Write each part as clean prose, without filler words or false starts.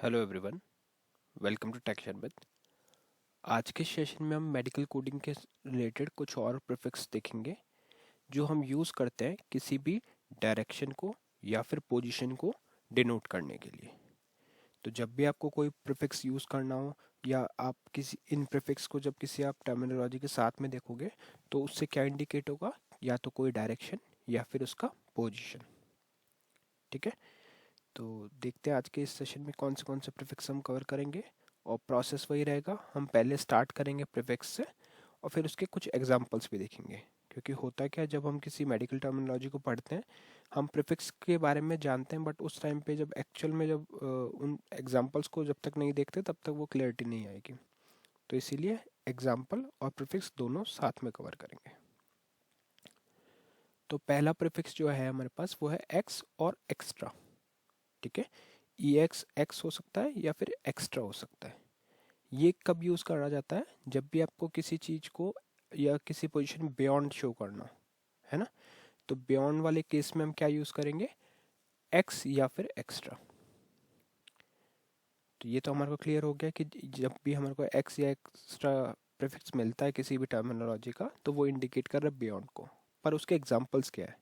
Hello everyone, welcome to tech शरबत। आज के सेशन में हम मेडिकल कोडिंग के रिलेटेड कुछ और प्रीफिक्स देखेंगे जो हम यूज़ करते हैं किसी भी डायरेक्शन को या फिर पोजीशन को डिनोट करने के लिए। तो जब भी आपको कोई प्रीफिक्स यूज़ करना हो या आप किसी इन प्रीफिक्स को जब किसी आप टर्मिनोलॉजी के साथ में देखोगे तो उससे क्या इंडिकेट होगा, या तो कोई डायरेक्शन या फिर उसका पोजीशन। ठीक है, तो देखते हैं आज के इस सेशन में कौन से प्रीफिक्स हम कवर करेंगे। और प्रोसेस वही रहेगा, हम पहले स्टार्ट करेंगे प्रीफिक्स से और फिर उसके कुछ एग्जांपल्स भी देखेंगे। क्योंकि होता क्या है, जब हम किसी मेडिकल टर्मिनोलॉजी को पढ़ते हैं हम प्रीफिक्स के बारे में जानते हैं, बट उस टाइम पे जब एक्चुअल में जब उन एग्जांपल्स को जब तक नहीं देखते तब तक वो क्लियरिटी नहीं आएगी। तो इसीलिए एग्जाम्पल और प्रीफिक्स दोनों साथ में कवर करेंगे। तो पहला प्रीफिक्स जो है हमारे पास वो है एक्स और एक्स्ट्रा। ठीक है, ई एक्स एक्स हो सकता है या फिर एक्स्ट्रा हो सकता है। ये कब यूज़ करा जाता है, जब भी आपको किसी चीज़ को या किसी पोजीशन बियॉन्ड शो करना है ना। तो बियॉन्ड वाले केस में हम क्या यूज़ करेंगे, एक्स या फिर एक्स्ट्रा। तो ये तो हमारे को क्लियर हो गया कि जब भी हमारे को एक्स या एक्स्ट्रा प्रीफिक्स मिलता है किसी भी टर्मिनोलॉजी का तो वो इंडिकेट कर रहा है बियॉन्ड को। पर उसके एग्जांपल्स क्या है,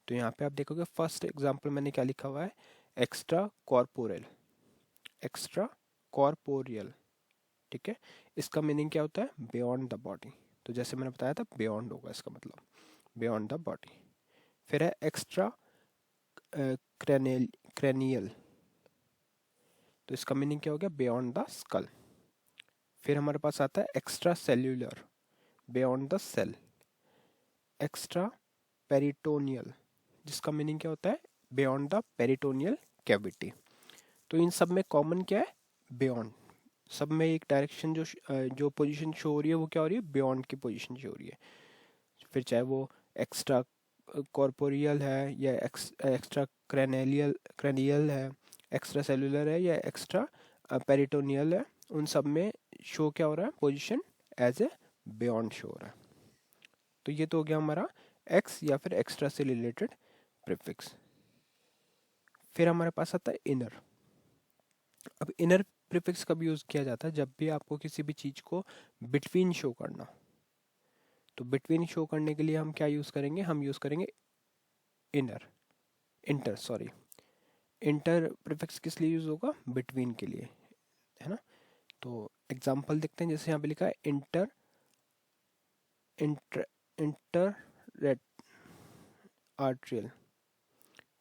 तो यहाँ पे आप देखोगे फर्स्ट एग्जांपल मैंने क्या लिखा हुआ है, एक्स्ट्रा कॉर्पोरल। Extra corporeal. ठीक है, इसका मीनिंग क्या होता है, बियॉन्ड द बॉडी। तो जैसे मैंने बताया था बियॉन्ड होगा इसका मतलब, बियॉन्ड द बॉडी। फिर है एक्स्ट्रा क्रेनियल। तो इसका मीनिंग क्या हो गया, बियॉन्ड द स्कल। फिर हमारे पास आता है extracellular, beyond the cell. Extraperitoneal, जिसका मीनिंग क्या होता है, बियॉन्ड द पेरिटोनियल कैविटी। तो इन सब में कॉमन क्या है, बियॉन्ड। सब में एक डायरेक्शन जो पोजीशन शो हो रही है वो क्या हो रही है, बियॉन्ड की पोजीशन शो हो रही है। फिर चाहे वो एक्स्ट्रा कॉर्पोरियल है या एक्स्ट्रा क्रैनियल है, एक्स्ट्रा सेलुलर है या एक्स्ट्रा पेरिटोनियल है, उन सब में शो क्या हो रहा है, position as a beyond show हो रहा है। तो ये तो हो गया हमारा एक्स या फिर एक्स्ट्रा से रिलेटेड प्रीफिक्स। फिर हमारे पास आता है इनर। अब इनर प्रीफिक्स कब यूज़ किया जाता है, जब भी आपको किसी भी चीज़ को बिटवीन शो करना। तो बिटवीन शो करने के लिए हम क्या यूज़ करेंगे, हम यूज़ करेंगे inner inter sorry inter prefix किस लिए यूज़ होगा, बिटवीन के लिए, है ना। तो एग्जांपल देखते हैं, जैसे यहाँ पे लिखा है इंटर इंटर इंटर आर्ट्रियल।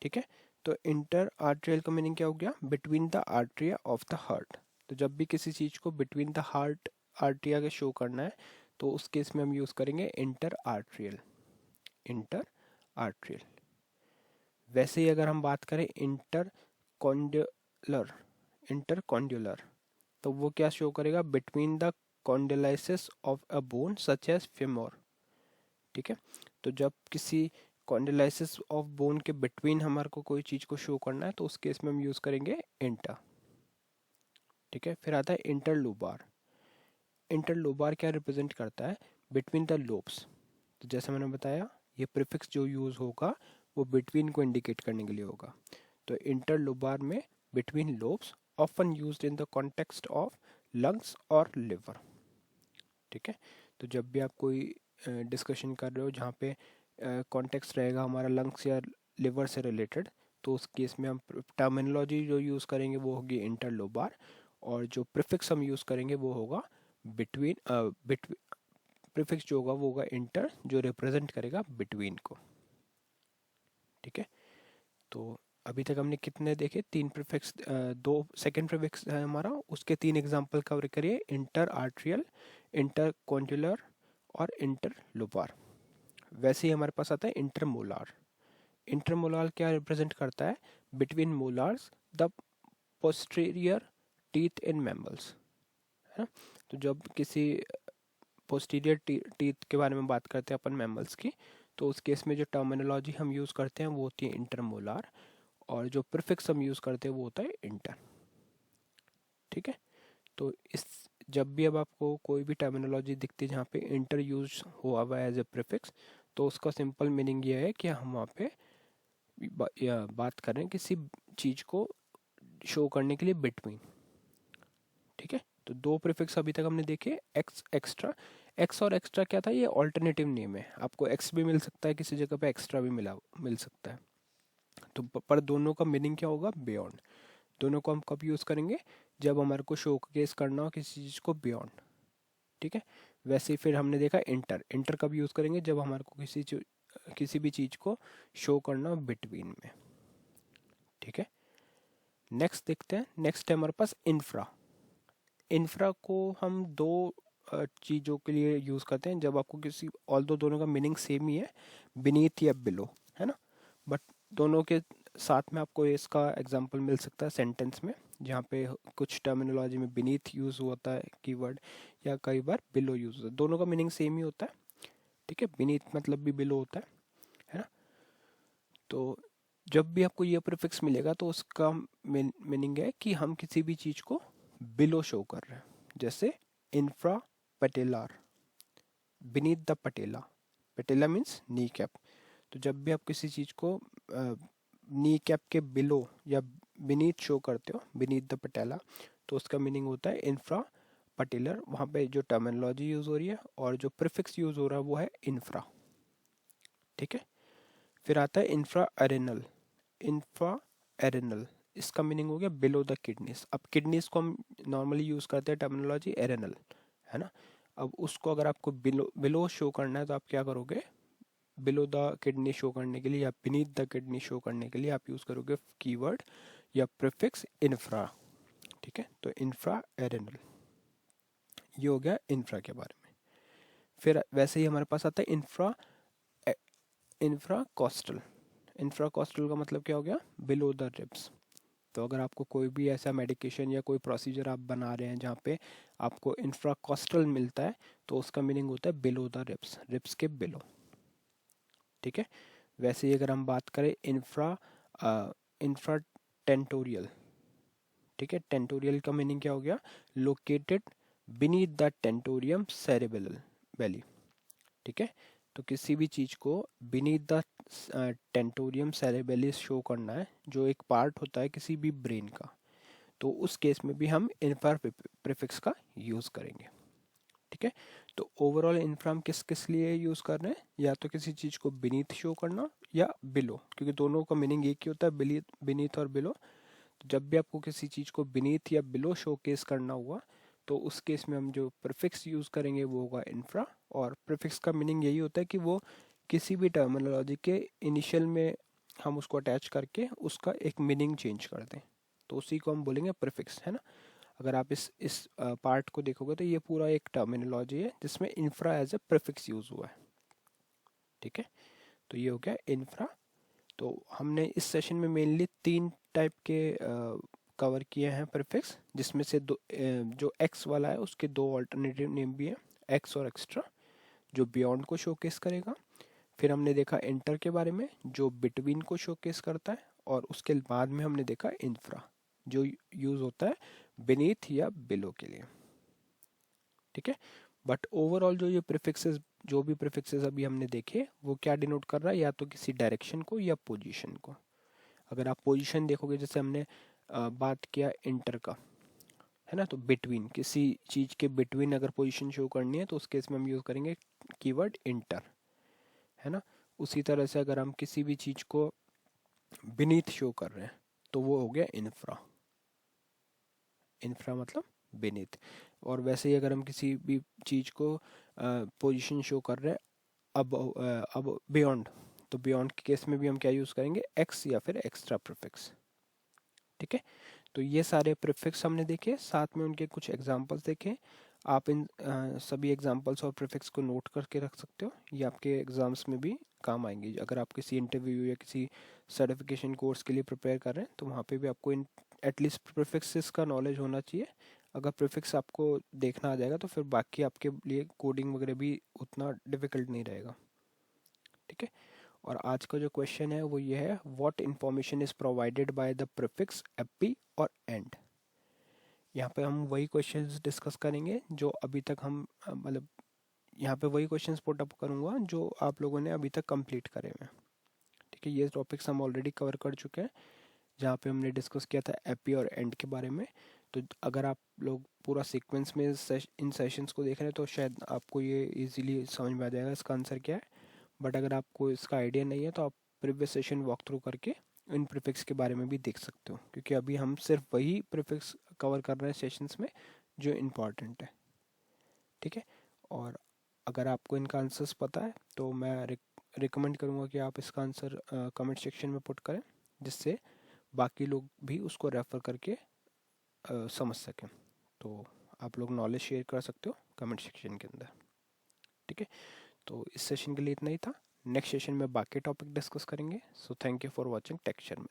ठीक है, तो इंटर आर्ट्रियल का मीनिंग क्या हो गया, between the atria of the heart. तो जब भी किसी चीज़ को बिटवीन द हार्ट आर्ट्रिया के शो करना है तो उस केस में हम यूज़ करेंगे इंटर आर्ट्रियल। Inter arterial. वैसे ही अगर हम बात करें इंटर कॉन्ड्युलर, इंटर कॉन्ड्युलर, तो वो क्या शो करेगा, between the condyles of a bone such as femur. ठीक है, तो जब किसी कॉन्डिलाइसिस ऑफ बोन के बिटवीन हमारे को कोई चीज़ को शो करना है तो उस केस में हम यूज़ करेंगे इंटर। ठीक है, फिर आता है इंटरलोबार। इंटरलोबार क्या रिप्रेजेंट करता है, बिटवीन द लोब्स। तो जैसे मैंने बताया ये प्रीफिक्स जो यूज़ होगा वो बिटवीन को इंडिकेट करने के लिए होगा। तो इंटरलोबार में between lobes, often used in the context of lungs और लिवर। ठीक है, तो जब भी आप कोई डिस्कशन कर रहे हो जहाँ पे कॉन्टेक्स्ट रहेगा हमारा लंग्स या लिवर से रिलेटेड, तो उस केस में हम टर्मिनोलॉजी जो यूज़ करेंगे वो होगी इंटरलोबार, और जो प्रीफिक्स हम यूज़ करेंगे वो होगा बिटवीन। प्रीफिक्स जो होगा वो होगा इंटर, जो रिप्रेजेंट करेगा बिटवीन को। ठीक है, तो अभी तक हमने कितने देखे, तीन प्रीफिक्स, दो सेकंड प्रीफिक्स है हमारा, उसके तीन एग्जांपल कवर करिए, इंटर आर्ट्रियल, इंटर कॉन्ड्युलर और इंटर लोबार। वैसे ही हमारे पास आता है इंटरमोलार। इंटरमोलार क्या रिप्रेजेंट करता है, between molars the posterior teeth in mammals, है ना। तो जब किसी पोस्टीरियर टीथ के बारे में बात करते हैं अपन मैमल्स की, तो उस केस में जो टर्मिनोलॉजी हम यूज़ करते हैं वो होती है इंटरमोलार, और जो प्रीफिक्स हम यूज़ करते हैं वो होता है इंटर। ठीक है, तो इस जब भी अब आपको कोई भी टर्मिनोलॉजी दिखती है जहाँ पे इंटर यूज हुआ हुआ है एज ए प्रीफिक्स, तो उसका सिंपल मीनिंग ये है कि हम वहाँ पे या बात करें किसी चीज़ को शो करने के लिए बिटवीन। ठीक है, तो दो प्रीफिक्स अभी तक हमने देखे, एक्स एक्स्ट्रा। एक्स और एक्स्ट्रा क्या था, ये ऑल्टरनेटिव नेम है, आपको एक्स भी मिल सकता है, किसी जगह पे एक्स्ट्रा भी मिल सकता है। तो पर दोनों का मीनिंग क्या होगा, बियॉन्ड। दोनों को हम कब यूज़ करेंगे, जब हमारे को शो केस करना हो किसी चीज़ को बियॉन्ड। ठीक है, वैसे ही फिर हमने देखा इंटर। इंटर कब यूज़ करेंगे, जब हमारे को किसी भी चीज़ को शो करना हो बिटवीन में। ठीक है, नेक्स्ट देखते हैं। नेक्स्ट है हमारे पास इंफ्रा। इंफ्रा को हम दो चीज़ों के लिए यूज़ करते हैं, जब आपको किसी, ऑल दो दोनों का मीनिंग सेम ही है, बीनीथ या बिलो, है ना, बट दोनों के साथ में आपको इसका एग्जांपल मिल सकता है सेंटेंस में, जहाँ पे कुछ टर्मिनोलॉजी में बीनीथ यूज़ होता है कीवर्ड, या कई बार बिलो यूज़ होता है, दोनों का मीनिंग सेम ही होता है। ठीक है, बीनीथ मतलब भी बिलो होता है ना। तो जब भी आपको ये प्रीफिक्स मिलेगा तो उसका मीनिंग है कि हम किसी भी चीज़ को बिलो शो कर रहे हैं, जैसे infrapatellar, beneath the patella. Patella means kneecap. तो जब भी आप किसी चीज़ को नी कैप के बिलो या बीनीथ शो करते हो, बीनीथ द पटेला, तो उसका मीनिंग होता है इंफ्रा पटेलर। वहाँ पे जो टर्मिनोलॉजी यूज़ हो रही है और जो प्रीफिक्स यूज़ हो रहा है वो है इंफ्रा। ठीक है, फिर आता है इंफ्रा एरेनल। इंफ्रा एरेनल, इसका मीनिंग हो गया बिलो द किडनीज। अब किडनीज को हम नॉर्मली यूज़ करते हैं टर्मिनोलॉजी एरेनल, है ना। अब उसको अगर आपको बिलो बिलो शो करना है तो आप क्या करोगे, बिलो द किडनी शो करने के लिए या बीनीथ द किडनी शो करने के लिए आप यूज़ करोगे कीवर्ड या प्रीफिक्स इंफ्रा। ठीक है, तो इंफ्रा एरेनल, ये हो गया इंफ्रा के बारे में। फिर वैसे ही हमारे पास आता है infra infracostal. Infracostal का मतलब क्या हो गया, बिलो द रिब्स। तो अगर आपको कोई भी ऐसा मेडिकेशन या कोई प्रोसीजर आप बना रहे हैं जहाँ पे आपको इंफ्रा कॉस्टल मिलता है, तो उसका मीनिंग होता है बिलो द रिब्स, रिब्स के बिलो। ठीक है, वैसे ही अगर हम बात करें इंफ्रा टेंटोरियल। ठीक है, टेंटोरियल का मीनिंग क्या हो गया, located beneath the tentorium cerebelli. ठीक है, तो किसी भी चीज़ को beneath the tentorium cerebelli show करना है, जो एक पार्ट होता है किसी भी ब्रेन का, तो उस केस में भी हम इंफ्रा प्रीफिक्स का यूज़ करेंगे। ठीक है, तो ओवरऑल इंफ्रा हम किस किस लिए यूज़ कर रहे हैं, या तो किसी चीज़ को बीनीथ शो करना या बिलो, क्योंकि दोनों का मीनिंग एक ही होता है, बीनीथ और बिलो। तो जब भी आपको किसी चीज़ को बीनीथ या बिलो शोकेस करना हुआ, तो उस केस में हम जो प्रीफिक्स यूज़ करेंगे वो होगा इंफ्रा। और प्रीफिक्स का मीनिंग यही होता है कि वो किसी भी टर्मिनोलॉजी के इनिशियल में हम उसको अटैच करके उसका एक मीनिंग चेंज कर दें, तो उसी को हम बोलेंगे प्रीफिक्स, है ना। अगर आप इस पार्ट को देखोगे तो ये पूरा एक टर्मिनोलॉजी है जिसमें infra as a prefix use हुआ है। ठीक है, तो ये हो गया इंफ्रा। तो हमने इस सेशन में मेनली तीन टाइप के कवर किए हैं प्रीफिक्स, जिसमें से जो एक्स वाला है उसके दो ऑल्टरनेटिव नेम भी हैं, एक्स और एक्स्ट्रा, जो बियॉन्ड को शोकेस करेगा। फिर हमने देखा इंटर के बारे में, जो बिटवीन को शोकेस करता है। और उसके बाद में हमने देखा इंफ्रा, जो यूज़ होता है बीनीथ या बिलो के लिए। ठीक है, बट ओवरऑल जो ये प्रीफिक्सेस, जो भी प्रीफिक्सेस अभी हमने देखे, वो क्या डिनोट कर रहा है, या तो किसी डायरेक्शन को या पोजीशन को। अगर आप पोजीशन देखोगे, जैसे हमने बात किया इंटर का, है ना, तो बिटवीन, किसी चीज़ के बिटवीन अगर पोजीशन शो करनी है तो उस केस में हम यूज़ करेंगे कीवर्ड इंटर, है ना। उसी तरह से अगर हम किसी भी चीज़ को बीनीथ शो कर रहे हैं तो वो हो गया इंफ्रा। इंफ्रा मतलब बीनीथ। और वैसे ही अगर हम किसी भी चीज़ को पोजीशन शो कर रहे हैं अब बियॉन्ड, तो बियॉन्ड के केस में भी हम क्या यूज़ करेंगे, एक्स या फिर एक्स्ट्रा प्रीफिक्स। ठीक है, तो ये सारे प्रीफिक्स हमने देखे, साथ में उनके कुछ एग्जांपल्स देखे। आप इन सभी एग्जांपल्स और प्रीफिक्स को नोट करके रख सकते हो, ये आपके एग्जाम्स में भी काम आएंगे। अगर आप किसी इंटरव्यू या किसी सर्टिफिकेशन कोर्स के लिए प्रिपेयर कर रहे हैं तो वहाँ पे भी आपको इन एटलीस्ट प्रीफिक्सेस का नॉलेज होना चाहिए। अगर प्रीफिक्स आपको देखना आ जाएगा तो फिर बाकी आपके लिए कोडिंग वगैरह भी उतना डिफिकल्ट नहीं रहेगा। ठीक है, और आज का जो क्वेश्चन है वो ये है, what information is provided by the prefix AP और एंड। यहाँ पे हम वही क्वेश्चंस डिस्कस करेंगे जो अभी तक हम मतलब यहाँ पे वही क्वेश्चंस पुट अप करूँगा जो आप लोगों ने अभी तक कंप्लीट करे हुए हैं। ठीक है, ये टॉपिक्स हम ऑलरेडी कवर कर चुके हैं, जहाँ पे हमने डिस्कस किया था एपी और एंड के बारे में। तो अगर आप लोग पूरा सीक्वेंस में इन सेशंस को देख रहे हैं तो शायद आपको ये इजीली समझ में आ जाएगा इसका आंसर क्या है। बट अगर आपको इसका आइडिया नहीं है तो आप प्रीवियस सेशन वॉक थ्रू करके इन प्रीफिक्स के बारे में भी देख सकते हो, क्योंकि अभी हम सिर्फ वही प्रीफिक्स कवर कर रहे हैं सेशंस में जो इम्पॉर्टेंट है। ठीक है, और अगर आपको इनका आंसर्स पता है तो मैं रिकमेंड करूँगा कि आप इसका आंसर कमेंट सेक्शन में पुट करें, जिससे बाकी लोग भी उसको रेफ़र करके समझ सकें। तो आप लोग नॉलेज शेयर कर सकते हो कमेंट सेक्शन के अंदर। ठीक है, तो इस सेशन के लिए इतना ही था। नेक्स्ट सेशन में बाकी टॉपिक डिस्कस करेंगे। So thank you for watching tech share में।